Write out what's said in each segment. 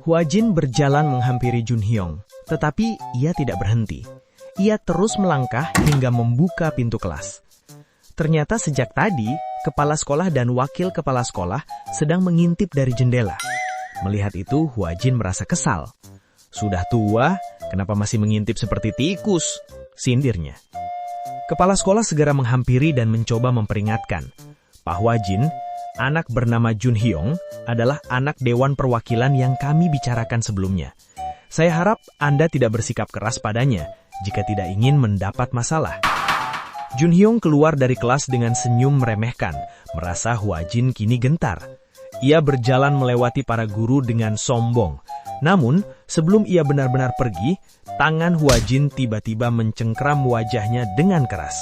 Hua-jin berjalan menghampiri Junhyong, tetapi ia tidak berhenti. Ia terus melangkah hingga membuka pintu kelas. Ternyata sejak tadi, kepala sekolah dan wakil kepala sekolah sedang mengintip dari jendela. Melihat itu, Hua-jin merasa kesal. Sudah tua, kenapa masih mengintip seperti tikus? Sindirnya. Kepala sekolah segera menghampiri dan mencoba memperingatkan. Pak Hua-jin, anak bernama Junhyong adalah anak Dewan Perwakilan yang kami bicarakan sebelumnya. Saya harap Anda tidak bersikap keras padanya jika tidak ingin mendapat masalah. Junhyong keluar dari kelas dengan senyum meremehkan, merasa Hua-jin kini gentar. Ia berjalan melewati para guru dengan sombong. Namun, sebelum ia benar-benar pergi, tangan Hua-jin tiba-tiba mencengkram wajahnya dengan keras.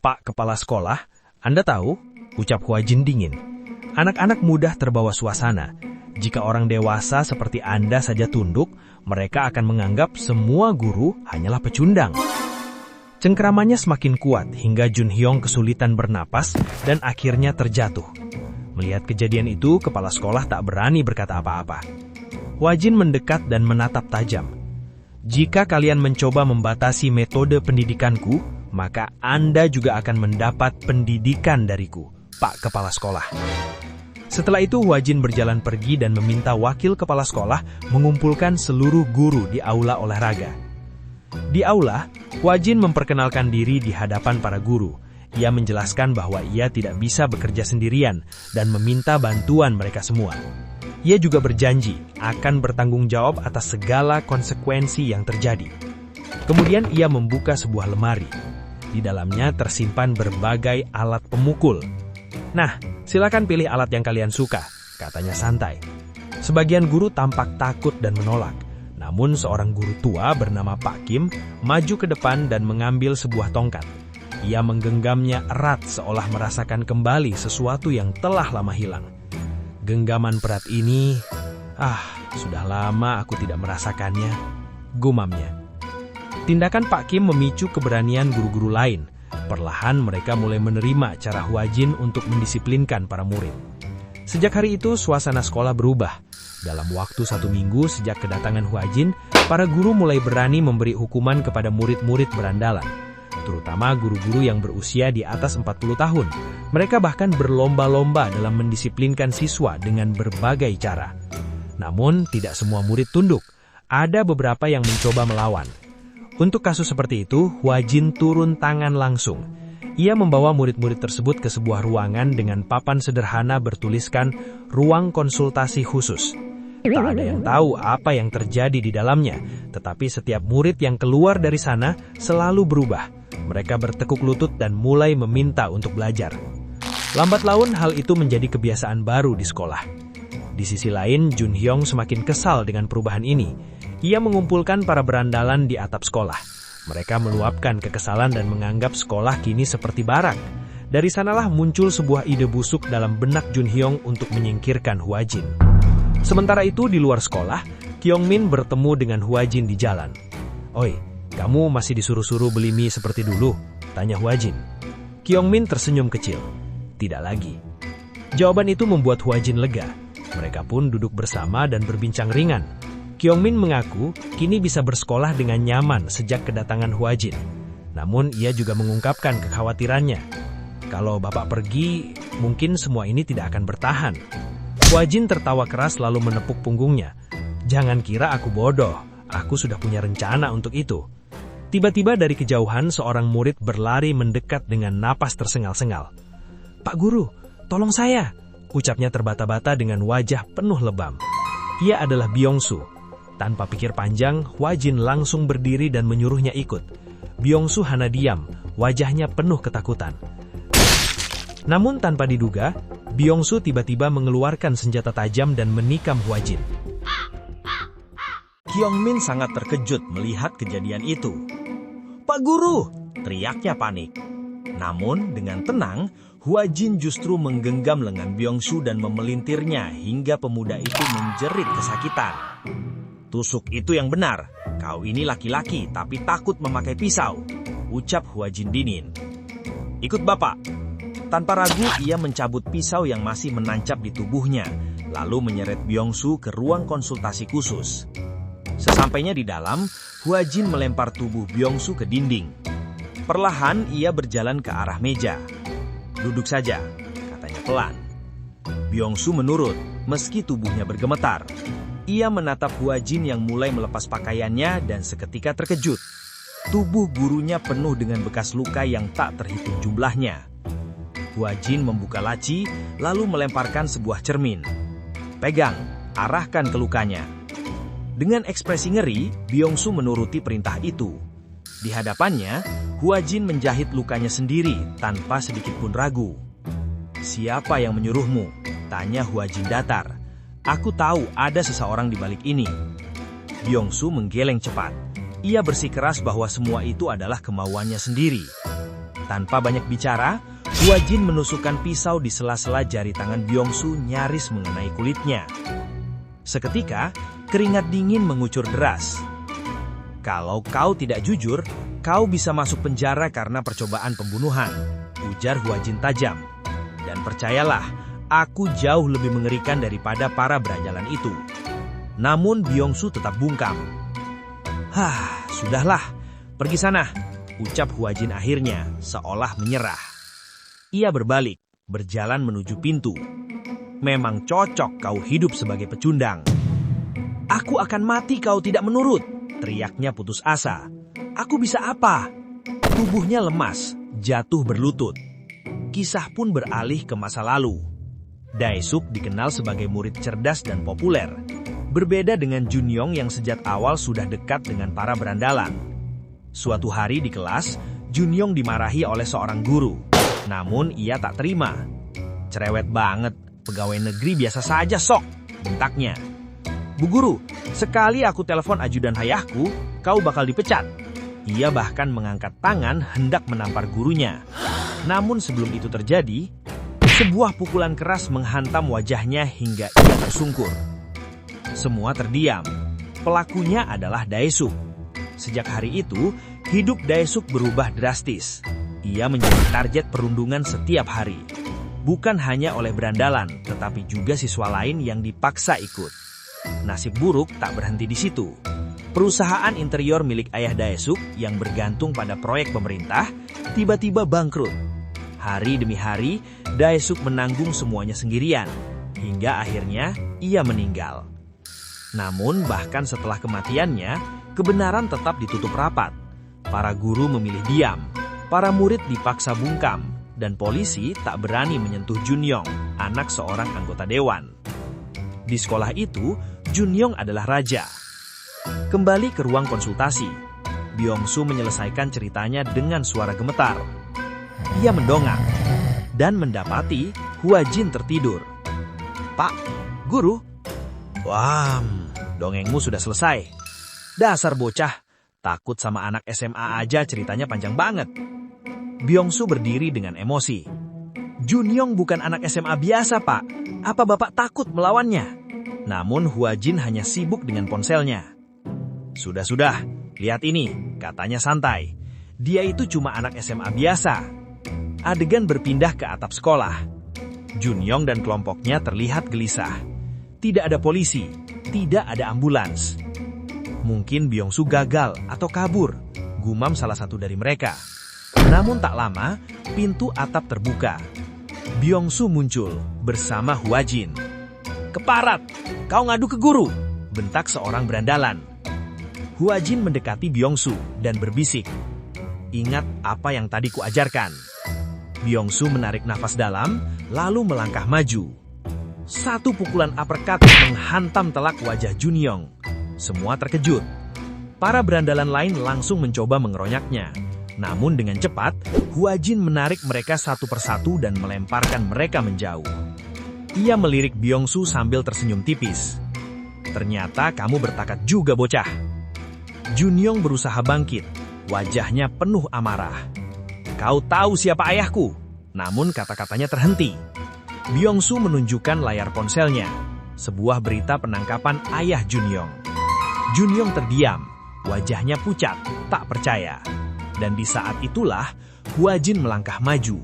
Pak Kepala Sekolah, Anda tahu, ucap Hua-jin dingin. Anak-anak mudah terbawa suasana. Jika orang dewasa seperti Anda saja tunduk, mereka akan menganggap semua guru hanyalah pecundang. Cengkramannya semakin kuat hingga Junhyong kesulitan bernapas dan akhirnya terjatuh. Melihat kejadian itu, kepala sekolah tak berani berkata apa-apa. Hua-jin mendekat dan menatap tajam. Jika kalian mencoba membatasi metode pendidikanku, maka Anda juga akan mendapat pendidikan dariku, Pak Kepala Sekolah. Setelah itu, Hua-jin berjalan pergi dan meminta wakil kepala sekolah mengumpulkan seluruh guru di aula olahraga. Di aula, Hua-jin memperkenalkan diri di hadapan para guru. Ia menjelaskan bahwa ia tidak bisa bekerja sendirian dan meminta bantuan mereka semua. Ia juga berjanji akan bertanggung jawab atas segala konsekuensi yang terjadi. Kemudian ia membuka sebuah lemari. Di dalamnya tersimpan berbagai alat pemukul. Nah, silakan pilih alat yang kalian suka, katanya santai. Sebagian guru tampak takut dan menolak. Namun seorang guru tua bernama Pak Kim maju ke depan dan mengambil sebuah tongkat. Ia menggenggamnya erat seolah merasakan kembali sesuatu yang telah lama hilang. Genggaman berat ini, sudah lama aku tidak merasakannya, gumamnya. Tindakan Pak Kim memicu keberanian guru-guru lain. Perlahan mereka mulai menerima cara Hua-jin untuk mendisiplinkan para murid. Sejak hari itu, suasana sekolah berubah. Dalam waktu 1 minggu sejak kedatangan Hua-jin, para guru mulai berani memberi hukuman kepada murid-murid berandalan, terutama guru-guru yang berusia di atas 40 tahun. Mereka bahkan berlomba-lomba dalam mendisiplinkan siswa dengan berbagai cara. Namun, tidak semua murid tunduk. Ada beberapa yang mencoba melawan. Untuk kasus seperti itu, Hua-jin turun tangan langsung. Ia membawa murid-murid tersebut ke sebuah ruangan dengan papan sederhana bertuliskan ruang konsultasi khusus. Tak ada yang tahu apa yang terjadi di dalamnya, tetapi setiap murid yang keluar dari sana selalu berubah. Mereka bertekuk lutut dan mulai meminta untuk belajar. Lambat laun hal itu menjadi kebiasaan baru di sekolah. Di sisi lain, Junhyong semakin kesal dengan perubahan ini. Ia mengumpulkan para berandalan di atap sekolah. Mereka meluapkan kekesalan dan menganggap sekolah kini seperti barak. Dari sanalah muncul sebuah ide busuk dalam benak Junhyong untuk menyingkirkan Hua-jin. Sementara itu di luar sekolah, Kyungmin bertemu dengan Hua-jin di jalan. "Oi, kamu masih disuruh-suruh beli mie seperti dulu?" tanya Hua-jin. Kyungmin tersenyum kecil. "Tidak lagi." Jawaban itu membuat Hua-jin lega. Mereka pun duduk bersama dan berbincang ringan. Kyungmin mengaku kini bisa bersekolah dengan nyaman sejak kedatangan Hua-jin. Namun ia juga mengungkapkan kekhawatirannya. Kalau bapak pergi, mungkin semua ini tidak akan bertahan. Hua-jin tertawa keras lalu menepuk punggungnya. "Jangan kira aku bodoh, aku sudah punya rencana untuk itu." Tiba-tiba dari kejauhan seorang murid berlari mendekat dengan napas tersengal-sengal. "Pak Guru, tolong saya," ucapnya terbata-bata dengan wajah penuh lebam. Ia adalah Byung-su. Tanpa pikir panjang, Hua-jin langsung berdiri dan menyuruhnya ikut. Byung-su hanya diam, wajahnya penuh ketakutan. Namun tanpa diduga, Byung-su tiba-tiba mengeluarkan senjata tajam dan menikam Hua-jin. Kyungmin sangat terkejut melihat kejadian itu. "Pak Guru!" teriaknya panik. Namun dengan tenang, Hua-jin justru menggenggam lengan Byung-su dan memelintirnya hingga pemuda itu menjerit kesakitan. "Tusuk itu yang benar. Kau ini laki-laki tapi takut memakai pisau," ucap Hua-jin dingin. "Ikut bapak." Tanpa ragu ia mencabut pisau yang masih menancap di tubuhnya. lalu menyeret Byung-su ke ruang konsultasi khusus. Sesampainya di dalam, Hwa-jin melempar tubuh Byung-su ke dinding. Perlahan ia berjalan ke arah meja. "Duduk saja," katanya pelan. Byung-su menurut, meski tubuhnya bergemetar. Ia menatap Hwa-jin yang mulai melepas pakaiannya dan seketika terkejut. Tubuh gurunya penuh dengan bekas luka yang tak terhitung jumlahnya. Hwa-jin membuka laci, lalu melemparkan sebuah cermin. "Pegang, arahkan ke lukanya." Dengan ekspresi ngeri, Byung-su menuruti perintah itu. Di hadapannya, Hwa-jin menjahit lukanya sendiri tanpa sedikit pun ragu. "Siapa yang menyuruhmu?" tanya Hwa-jin datar. "Aku tahu ada seseorang di balik ini." Byung-su menggeleng cepat. Ia bersikeras bahwa semua itu adalah kemauannya sendiri. Tanpa banyak bicara, Hwa-jin menusukkan pisau di sela-sela jari tangan Byung-su nyaris mengenai kulitnya. Seketika, keringat dingin mengucur deras. "Kalau kau tidak jujur, kau bisa masuk penjara karena percobaan pembunuhan," ujar Hwa-jin tajam. "Dan percayalah, aku jauh lebih mengerikan daripada para beranjalan itu." Namun Byung-su tetap bungkam. Sudahlah, pergi sana," ucap Hwa-jin akhirnya, seolah menyerah. Ia berbalik, berjalan menuju pintu. "Memang cocok kau hidup sebagai pecundang." "Aku akan mati kau tidak menurut," teriaknya putus asa. "Aku bisa apa?" Tubuhnya lemas, jatuh berlutut. Kisah pun beralih ke masa lalu. Dae-suk dikenal sebagai murid cerdas dan populer. Berbeda dengan Jun-yong yang sejak awal sudah dekat dengan para berandalan. Suatu hari di kelas, Jun-yong dimarahi oleh seorang guru. Namun ia tak terima. "Cerewet banget, pegawai negeri biasa saja sok," bentaknya. "Bu guru, sekali aku telepon ajudan ayahku, kau bakal dipecat." Ia bahkan mengangkat tangan hendak menampar gurunya. Namun sebelum itu terjadi, sebuah pukulan keras menghantam wajahnya hingga ia tersungkur. Semua terdiam. Pelakunya adalah Dae-suk. Sejak hari itu, hidup Dae-suk berubah drastis. Ia menjadi target perundungan setiap hari. Bukan hanya oleh berandalan, tetapi juga siswa lain yang dipaksa ikut. Nasib buruk tak berhenti di situ. Perusahaan interior milik ayah Dae-suk yang bergantung pada proyek pemerintah tiba-tiba bangkrut. Hari demi hari, Dae-suk menanggung semuanya sendirian, hingga akhirnya ia meninggal. Namun bahkan setelah kematiannya, kebenaran tetap ditutup rapat. Para guru memilih diam, para murid dipaksa bungkam, dan polisi tak berani menyentuh Jun-yong, anak seorang anggota dewan. Di sekolah itu, Jun-yong adalah raja. Kembali ke ruang konsultasi, Byung-su menyelesaikan ceritanya dengan suara gemetar. Ia mendongak dan mendapati Hwa-jin tertidur. "Pak, guru." "Wah, dongengmu sudah selesai. Dasar bocah, takut sama anak SMA aja ceritanya panjang banget." Byung-su berdiri dengan emosi. "Jun-yong bukan anak SMA biasa, Pak. Apa Bapak takut melawannya?" Namun Hwa-jin hanya sibuk dengan ponselnya. "Sudah, lihat ini," katanya santai. "Dia itu cuma anak SMA biasa." Adegan berpindah ke atap sekolah. Jun-yong dan kelompoknya terlihat gelisah. Tidak ada polisi, tidak ada ambulans. "Mungkin Byung-su gagal atau kabur," gumam salah satu dari mereka. Namun tak lama, pintu atap terbuka. Byung-su muncul bersama Hwa-jin. "Keparat, kau ngadu ke guru," bentak seorang berandalan. Hwa-jin mendekati Byung-su dan berbisik, "Ingat apa yang tadi kuajarkan." Byung-su menarik nafas dalam, lalu melangkah maju. Satu pukulan uppercut menghantam telak wajah Jun-yong. Semua terkejut. Para berandalan lain langsung mencoba mengeronyaknya. Namun dengan cepat, Hwa-jin menarik mereka satu persatu dan melemparkan mereka menjauh. Ia melirik Byung-su sambil tersenyum tipis. "Ternyata kamu bertakat juga, bocah." Jun-yong berusaha bangkit. Wajahnya penuh amarah. "Kau tahu siapa ayahku?" Namun kata-katanya terhenti. Byung-su menunjukkan layar ponselnya. Sebuah berita penangkapan ayah Jun-yong. Jun-yong terdiam. Wajahnya pucat, tak percaya. Dan di saat itulah, Hwa-jin melangkah maju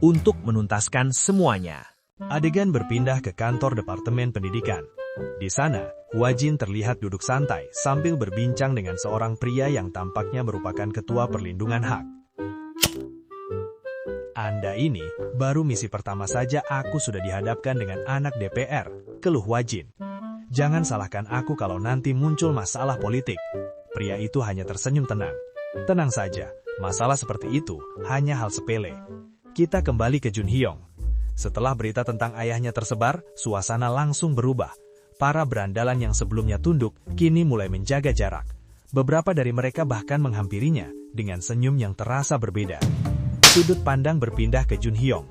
untuk menuntaskan semuanya. Adegan berpindah ke kantor Departemen Pendidikan. Di sana, Huajin terlihat duduk santai sambil berbincang dengan seorang pria yang tampaknya merupakan ketua perlindungan hak. Anda ini, baru misi pertama saja aku sudah dihadapkan dengan anak DPR, keluh Huajin. Jangan salahkan aku kalau nanti muncul masalah politik. Pria itu hanya tersenyum tenang. Tenang saja, masalah seperti itu hanya hal sepele. Kita kembali ke Jun Hyong. Setelah berita tentang ayahnya tersebar, suasana langsung berubah. Para berandalan yang sebelumnya tunduk, kini mulai menjaga jarak. Beberapa dari mereka bahkan menghampirinya, dengan senyum yang terasa berbeda. Sudut pandang berpindah ke Jun Hyong.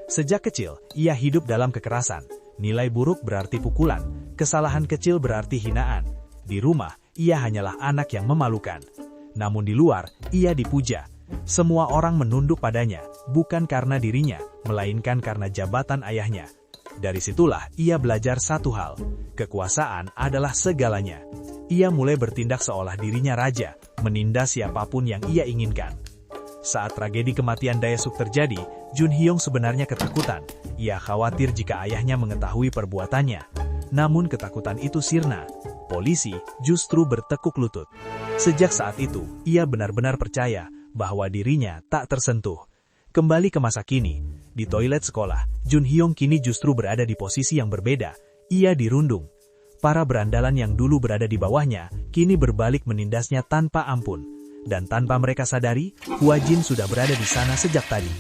Sejak kecil, ia hidup dalam kekerasan. Nilai buruk berarti pukulan, kesalahan kecil berarti hinaan. Di rumah, ia hanyalah anak yang memalukan. Namun di luar, ia dipuja. Semua orang menunduk padanya, bukan karena dirinya, melainkan karena jabatan ayahnya. Dari situlah ia belajar satu hal, kekuasaan adalah segalanya. Ia mulai bertindak seolah dirinya raja, menindas siapapun yang ia inginkan. Saat tragedi kematian Dae-suk terjadi, Jun Hyong sebenarnya ketakutan. Ia khawatir jika ayahnya mengetahui perbuatannya. Namun ketakutan itu sirna. Polisi justru bertekuk lutut. Sejak saat itu, ia benar-benar percaya bahwa dirinya tak tersentuh. Kembali ke masa kini, di toilet sekolah, Jun Hyong kini justru berada di posisi yang berbeda. Ia dirundung. Para berandalan yang dulu berada di bawahnya, kini berbalik menindasnya tanpa ampun. Dan tanpa mereka sadari, Huajin sudah berada di sana sejak tadi.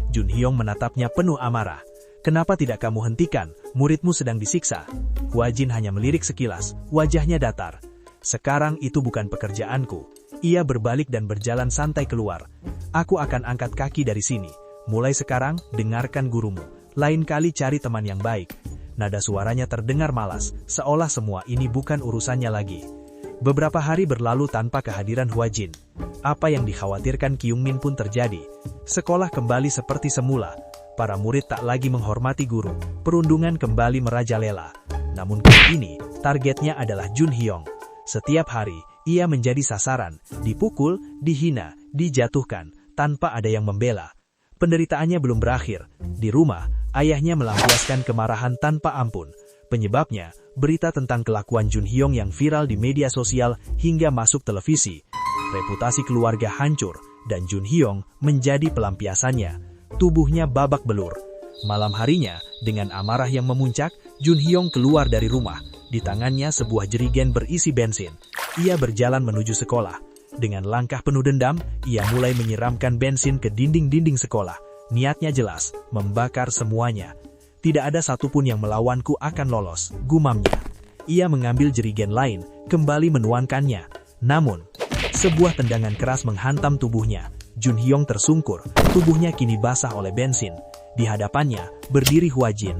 Jun Hyong menatapnya penuh amarah. Kenapa tidak kamu hentikan? Muridmu sedang disiksa. Huajin hanya melirik sekilas, wajahnya datar. Sekarang itu bukan pekerjaanku. Ia berbalik dan berjalan santai keluar. Aku akan angkat kaki dari sini. Mulai sekarang, dengarkan gurumu. Lain kali cari teman yang baik. Nada suaranya terdengar malas, seolah semua ini bukan urusannya lagi. Beberapa hari berlalu tanpa kehadiran Huajin. Apa yang dikhawatirkan Kyungmin pun terjadi. Sekolah kembali seperti semula. Para murid tak lagi menghormati guru. Perundungan kembali merajalela. Namun kali ini, targetnya adalah Jun Hyong. Setiap hari, ia menjadi sasaran, dipukul, dihina, dijatuhkan, tanpa ada yang membela. Penderitaannya belum berakhir. Di rumah, ayahnya melampiaskan kemarahan tanpa ampun. Penyebabnya, berita tentang kelakuan Jun Hyong yang viral di media sosial hingga masuk televisi. Reputasi keluarga hancur, dan Jun Hyong menjadi pelampiasannya. Tubuhnya babak belur. Malam harinya, dengan amarah yang memuncak, Jun Hyong keluar dari rumah. Di tangannya sebuah jerigen berisi bensin. Ia berjalan menuju sekolah. Dengan langkah penuh dendam, ia mulai menyiramkan bensin ke dinding-dinding sekolah. Niatnya jelas, membakar semuanya. Tidak ada satupun yang melawanku akan lolos, gumamnya. Ia mengambil jerigen lain, kembali menuangkannya. Namun, sebuah tendangan keras menghantam tubuhnya. Jun Hyong tersungkur, tubuhnya kini basah oleh bensin. Di hadapannya, berdiri Huajin.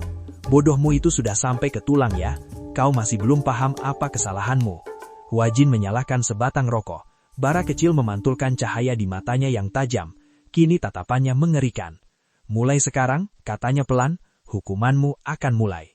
Bodohmu itu sudah sampai ke tulang ya, kau masih belum paham apa kesalahanmu. Huajin menyalakan sebatang rokok. Bara kecil memantulkan cahaya di matanya yang tajam. Kini tatapannya mengerikan. Mulai sekarang, katanya pelan, hukumanmu akan mulai.